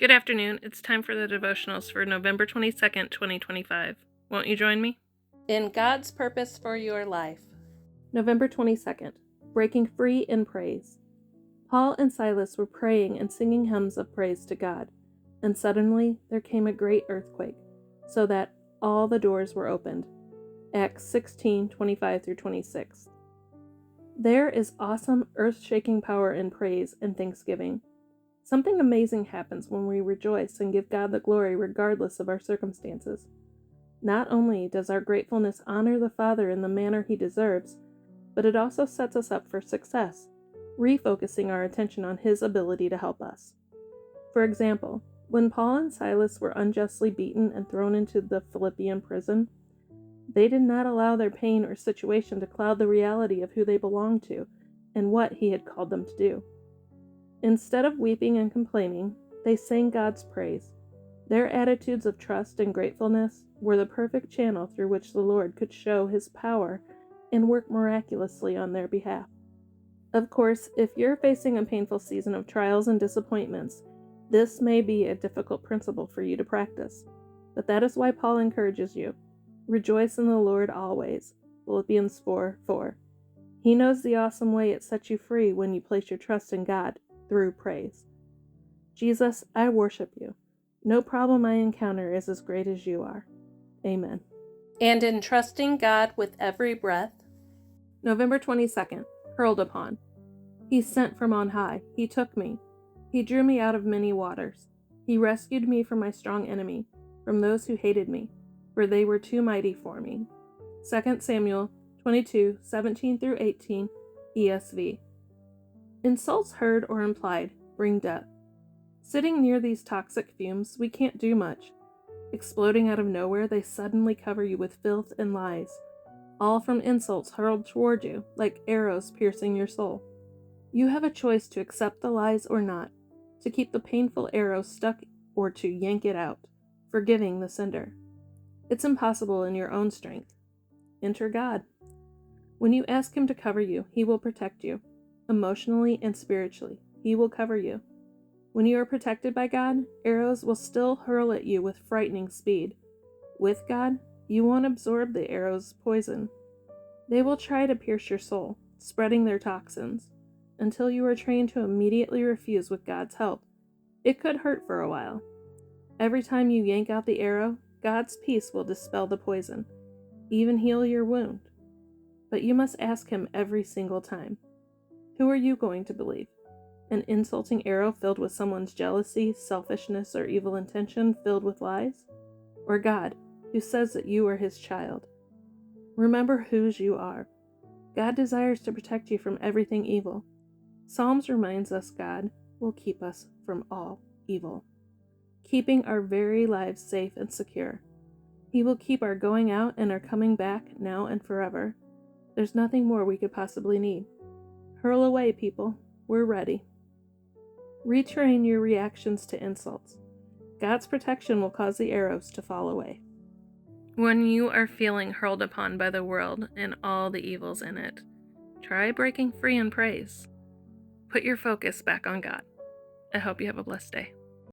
Good afternoon. It's time for the devotionals for November 22nd, 2025. Won't you join me? In God's purpose for your life. November 22nd, Breaking Free in Praise. Paul and Silas were praying and singing hymns of praise to God, and suddenly there came a great earthquake, so that all the doors were opened. Acts 16:25-26. There is awesome, earth-shaking power in praise and thanksgiving. Something amazing happens when we rejoice and give God the glory regardless of our circumstances. Not only does our gratefulness honor the Father in the manner He deserves, but it also sets us up for success, refocusing our attention on His ability to help us. For example, when Paul and Silas were unjustly beaten and thrown into the Philippian prison, they did not allow their pain or situation to cloud the reality of who they belonged to and what He had called them to do. Instead of weeping and complaining, they sang God's praise. Their attitudes of trust and gratefulness were the perfect channel through which the Lord could show His power and work miraculously on their behalf. Of course, if you're facing a painful season of trials and disappointments, this may be a difficult principle for you to practice. But that is why Paul encourages you. Rejoice in the Lord always. Philippians 4:4. He knows the awesome way it sets you free when you place your trust in God through praise. Jesus, I worship you. No problem I encounter is as great as you are. Amen. And in trusting God with every breath. November 22nd, Hurled upon. He sent from on high. He took me. He drew me out of many waters. He rescued me from my strong enemy, from those who hated me, for they were too mighty for me. 2 Samuel 22:17-18, ESV. Insults heard or implied bring death. Sitting near these toxic fumes, we can't do much. Exploding out of nowhere, they suddenly cover you with filth and lies, all from insults hurled toward you, like arrows piercing your soul. You have a choice to accept the lies or not, to keep the painful arrow stuck or to yank it out, forgiving the sender. It's impossible in your own strength. Enter God. When you ask Him to cover you, He will protect you. Emotionally and spiritually, He will cover you. When you are protected by God, arrows will still hurl at you with frightening speed. With God, you won't absorb the arrow's poison. They will try to pierce your soul, spreading their toxins, until you are trained to immediately refuse with God's help. It could hurt for a while. Every time you yank out the arrow, God's peace will dispel the poison, even heal your wound. But you must ask Him every single time. Who are you going to believe? An insulting arrow filled with someone's jealousy, selfishness, or evil intention filled with lies? Or God, who says that you are His child? Remember whose you are. God desires to protect you from everything evil. Psalms reminds us God will keep us from all evil, keeping our very lives safe and secure. He will keep our going out and our coming back now and forever. There's nothing more we could possibly need. Hurl away, people. We're ready. Retrain your reactions to insults. God's protection will cause the arrows to fall away. When you are feeling hurled upon by the world and all the evils in it, try breaking free in praise. Put your focus back on God. I hope you have a blessed day.